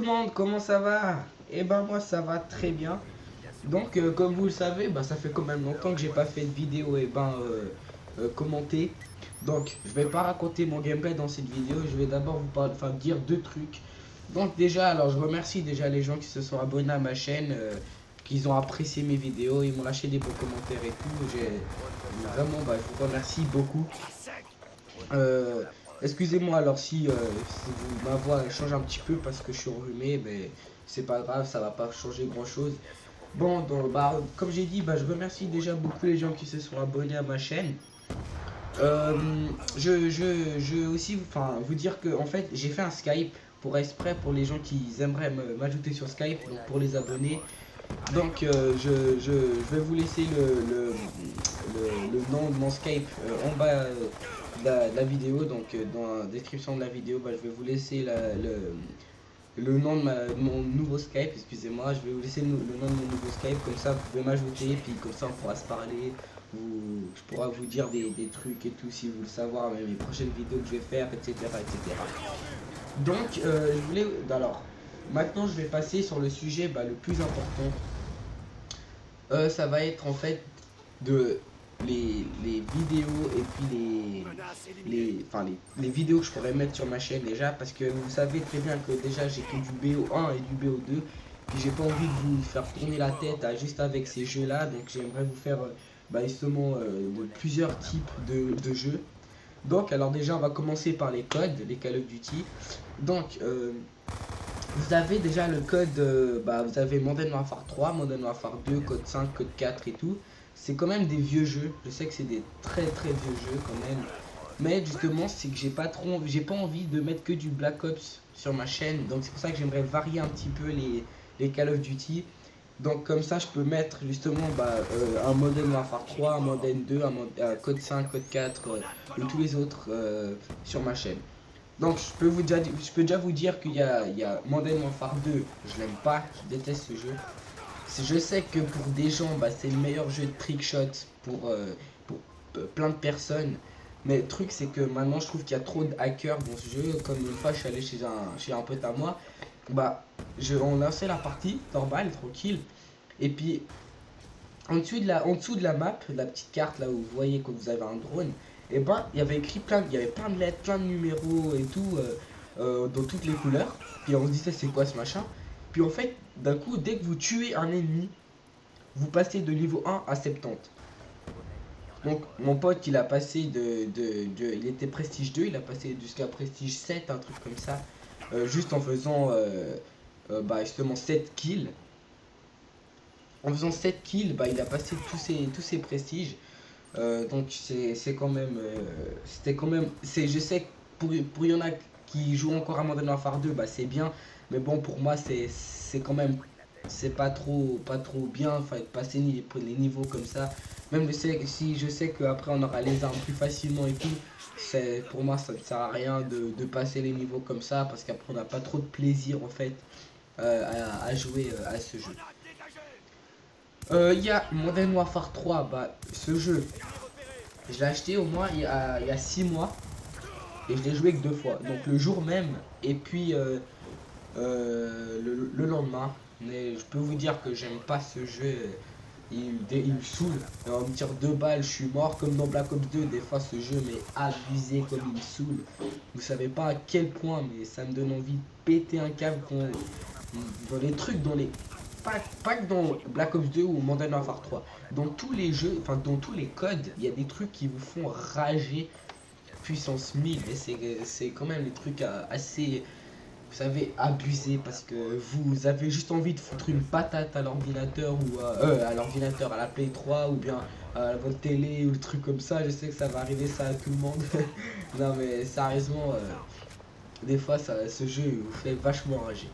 le monde, comment ça va? Eh ben moi ça va très bien. Donc comme vous le savez, bah, ça fait quand même longtemps que j'ai pas fait de vidéo commentée. Donc je vais pas raconter mon gameplay dans cette vidéo, je vais d'abord vous parler, enfin dire deux trucs. Donc déjà, alors je remercie déjà les gens qui se sont abonnés à ma chaîne, qu'ils ont apprécié mes vidéos, ils m'ont lâché des bons commentaires et tout. J'ai vraiment, bah, je vous remercie beaucoup. Euh, Excusez-moi alors si ma voix elle change un petit peu parce que je suis enrhumé, mais c'est pas grave, ça va pas changer grand chose. Bon, donc, bah, comme j'ai dit, bah, je remercie déjà beaucoup les gens qui se sont abonnés à ma chaîne. Je veux aussi enfin, vous dire que en fait j'ai fait un Skype pour exprès pour les gens qui aimeraient m'ajouter sur Skype, donc pour les abonnés. Donc je vais vous laisser le nom de mon Skype en bas de la vidéo. Donc dans la description de la vidéo, bah, je vais vous laisser le nom de mon nouveau Skype, excusez-moi. Je vais vous laisser le nom de mon nouveau Skype, comme ça vous pouvez m'ajouter, puis comme ça on pourra se parler. Je pourrai vous dire des trucs et tout si vous voulez savoir, même les prochaines vidéos que je vais faire, etc. etc. Donc je voulais. Alors, maintenant je vais passer sur le sujet le plus important. Ça va être en fait de les vidéos et puis les vidéos que je pourrais mettre sur ma chaîne déjà, parce que vous savez très bien que déjà j'ai que du BO1 et du BO2, puis j'ai pas envie de vous faire tourner la tête juste avec ces jeux là. Donc j'aimerais vous faire justement de plusieurs types de jeux. Donc alors déjà on va commencer par les codes, les Call of Duty. Donc vous avez déjà le code, vous avez Modern Warfare 3, Modern Warfare 2, code 5, code 4 et tout. C'est quand même des vieux jeux, je sais que c'est des très très vieux jeux quand même. Mais justement, c'est que j'ai pas envie de mettre que du Black Ops sur ma chaîne. Donc c'est pour ça que j'aimerais varier un petit peu les Call of Duty. Donc comme ça, je peux mettre justement un Modern Warfare 3, un Modern 2, un code 5, code 4 et tous les autres sur ma chaîne. Donc je peux déjà vous dire qu'il y a Modern Warfare 2, je l'aime pas, je déteste ce jeu. Je sais que pour des gens, c'est le meilleur jeu de trickshot pour plein de personnes. Mais le truc c'est que maintenant je trouve qu'il y a trop de hackers dans ce jeu. Comme une fois je suis allé chez un pote à moi, on lançait la partie, normale, tranquille. Et puis en dessous de la map, la petite carte là où vous voyez que vous avez un drone, et il y avait écrit il y avait plein de lettres, plein de numéros et tout, dans toutes les couleurs. Puis on se disait c'est quoi ce machin. Puis en fait, d'un coup, dès que vous tuez un ennemi, vous passez de niveau 1 à 70. Donc mon pote il a passé il était prestige 2, il a passé jusqu'à prestige 7, un truc comme ça, juste en faisant justement 7 kills. En faisant 7 kills, il a passé tous ses prestiges. Donc c'est quand même, c'était quand même, je sais que pour y en a qui jouent encore à Modern Warfare 2, c'est bien, mais bon pour moi c'est quand même, c'est pas trop bien, enfin de passer les niveaux comme ça. Même si je sais qu'après on aura les armes plus facilement et tout, pour moi ça ne sert à rien de passer les niveaux comme ça, parce qu'après on n'a pas trop de plaisir en fait à jouer à ce jeu. Il y a Modern Warfare 3, ce jeu, je l'ai acheté au moins il y a 6 mois et je l'ai joué que 2 fois. Donc le jour même et puis le lendemain. Mais je peux vous dire que j'aime pas ce jeu. Il me saoule. On me tire 2 balles, je suis mort comme dans Black Ops 2. Des fois ce jeu m'est abusé comme il me saoule. Vous savez pas à quel point, mais ça me donne envie de péter un câble dans les trucs, pas que dans Black Ops 2 ou Modern Warfare 3. Dans tous les jeux, enfin dans tous les codes, il y a des trucs qui vous font rager puissance 1000. Et c'est quand même des trucs assez, vous savez, abusés, parce que vous avez juste envie de foutre une patate à l'ordinateur ou à l'ordinateur, à la Play 3 ou bien à votre télé ou le truc comme ça. Je sais que ça va arriver ça à tout le monde. Non mais sérieusement, des fois ce jeu vous fait vachement rager.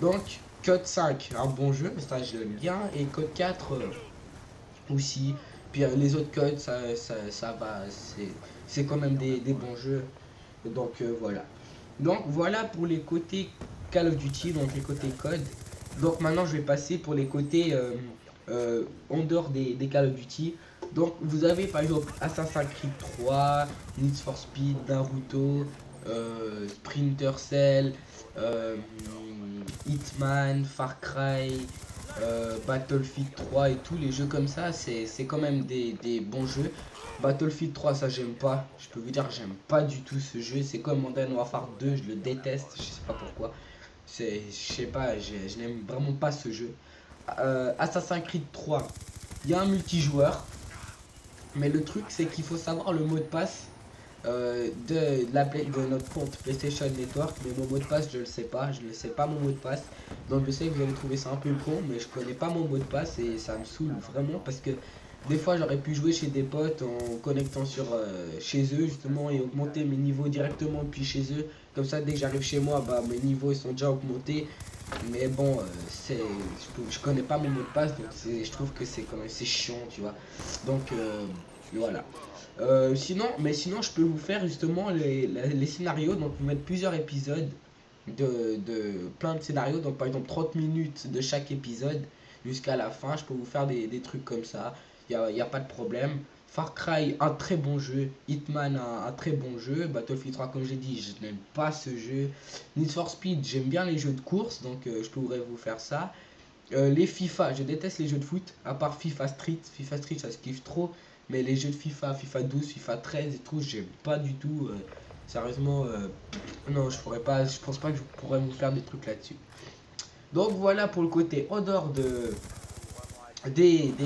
Donc Code 5, un bon jeu, ça je l'aime bien, et Code 4 aussi. Puis les autres codes, ça va, c'est quand même des bons jeux. Donc voilà. Donc voilà pour les côtés Call of Duty, donc les côtés code. Donc maintenant je vais passer pour les côtés en dehors des Call of Duty. Donc vous avez par exemple Assassin's Creed 3, Need for Speed, Naruto, Sprinter Cell, Hitman, Far Cry, Battlefield 3 et tous les jeux comme ça, c'est quand même des bons jeux. Battlefield 3, ça j'aime pas, je peux vous dire j'aime pas du tout ce jeu, c'est comme Modern Warfare 2, je le déteste, je sais pas pourquoi. Je sais pas, je n'aime vraiment pas ce jeu. Assassin's Creed 3, il y a un multijoueur, mais le truc c'est qu'il faut savoir le mot de passe de notre compte PlayStation Network, mais mon mot de passe je le sais pas, je ne sais pas mon mot de passe. Donc je sais que vous allez trouver ça un peu con, mais je connais pas mon mot de passe et ça me saoule vraiment parce que des fois j'aurais pu jouer chez des potes en connectant sur chez eux justement et augmenter mes niveaux directement depuis chez eux. Comme ça dès que j'arrive chez moi, bah mes niveaux ils sont déjà augmentés. Mais bon, je connais pas mon mot de passe, donc je trouve que c'est quand même c'est chiant, tu vois. Donc voilà. Sinon, je peux vous faire justement les scénarios. Donc, vous mettre plusieurs épisodes de plein de scénarios. Donc, par exemple, 30 minutes de chaque épisode jusqu'à la fin. Je peux vous faire des trucs comme ça. Y a pas de problème. Far Cry, un très bon jeu. Hitman, un très bon jeu. Battlefield 3, comme j'ai dit, je n'aime pas ce jeu. Need for Speed, j'aime bien les jeux de course. Donc, je pourrais vous faire ça. Les FIFA, je déteste les jeux de foot, à part FIFA Street. FIFA Street, ça se kiffe trop. Mais les jeux de FIFA, FIFA 12, FIFA 13 et tout, j'aime pas du tout. Sérieusement, non, je pourrais pas, je pense pas que je pourrais vous faire des trucs là-dessus. Donc voilà pour le côté en dehors des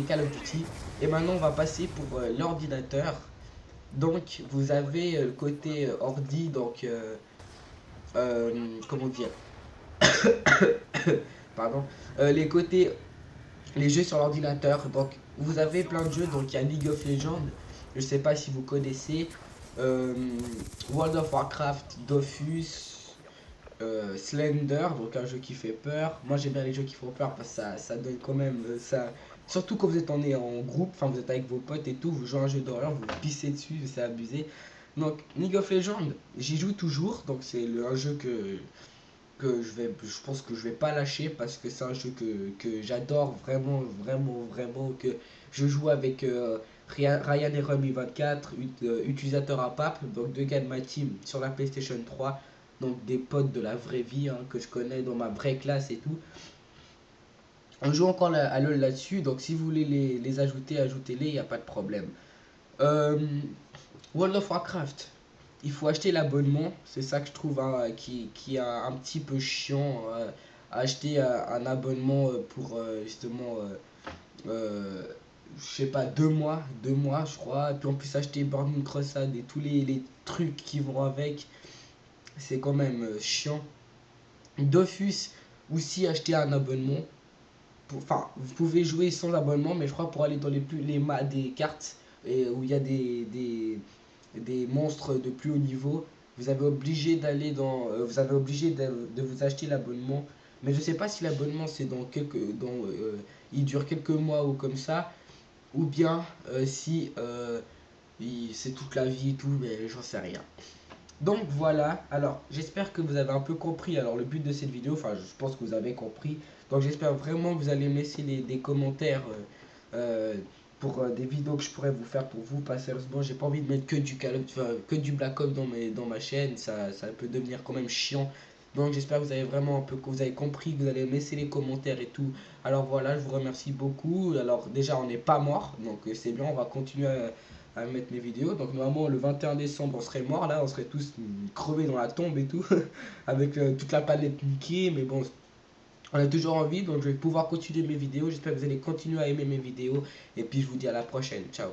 Call of Duty. Et maintenant, on va passer pour l'ordinateur. Donc, vous avez le côté ordi, donc, comment dire, pardon, les jeux sur l'ordinateur. Donc vous avez plein de jeux, donc il y a League of Legends, je sais pas si vous connaissez, euh, World of Warcraft, Dofus, Slender, donc un jeu qui fait peur. Moi j'aime bien les jeux qui font peur parce que ça donne quand même ça. Surtout quand vous êtes en groupe, enfin vous êtes avec vos potes et tout, vous jouez à un jeu d'horreur, vous pissez dessus, c'est abusé. Donc League of Legends, j'y joue toujours, donc c'est un jeu que je pense que je vais pas lâcher parce que c'est un jeu que j'adore vraiment, vraiment, vraiment, que je joue avec Ryan et Rummy 24, utilisateur à pape, donc deux gars de ma team sur la PlayStation 3, donc des potes de la vraie vie hein, que je connais dans ma vraie classe et tout. On joue encore à LoL là-dessus, donc si vous voulez les ajouter, ajoutez-les, il n'y a pas de problème. Euh, World of Warcraft, il faut acheter l'abonnement, c'est ça que je trouve hein, qui est un petit peu chiant. Acheter un abonnement pour justement, je sais pas, 2 mois je crois. Et puis en plus acheter Burning Crusade et tous les trucs qui vont avec, c'est quand même chiant. Dofus, aussi acheter un abonnement. Enfin, vous pouvez jouer sans abonnement, mais je crois pour aller dans des cartes et où il y a des monstres de plus haut niveau, vous avez obligé de vous acheter l'abonnement. Mais je sais pas si l'abonnement c'est il dure quelques mois ou comme ça, ou bien si c'est toute la vie et tout, mais j'en sais rien. Donc voilà, alors j'espère que vous avez un peu compris alors le but de cette vidéo, enfin je pense que vous avez compris. Donc j'espère vraiment que vous allez me laisser des commentaires pour des vidéos que je pourrais vous faire pour vous. Pas sérieusement, j'ai pas envie de mettre que du que du Black Ops dans ma chaîne, ça peut devenir quand même chiant. Donc j'espère que vous avez vraiment un peu que vous avez compris, que vous allez me laisser les commentaires et tout. Alors voilà, je vous remercie beaucoup. Alors déjà on n'est pas mort, donc c'est bien, on va continuer à mettre mes vidéos. Donc normalement le 21 décembre on serait mort là, on serait tous crevés dans la tombe et tout, avec toute la planète niquée, mais bon, on a toujours envie, donc je vais pouvoir continuer mes vidéos. J'espère que vous allez continuer à aimer mes vidéos, et puis je vous dis à la prochaine, ciao.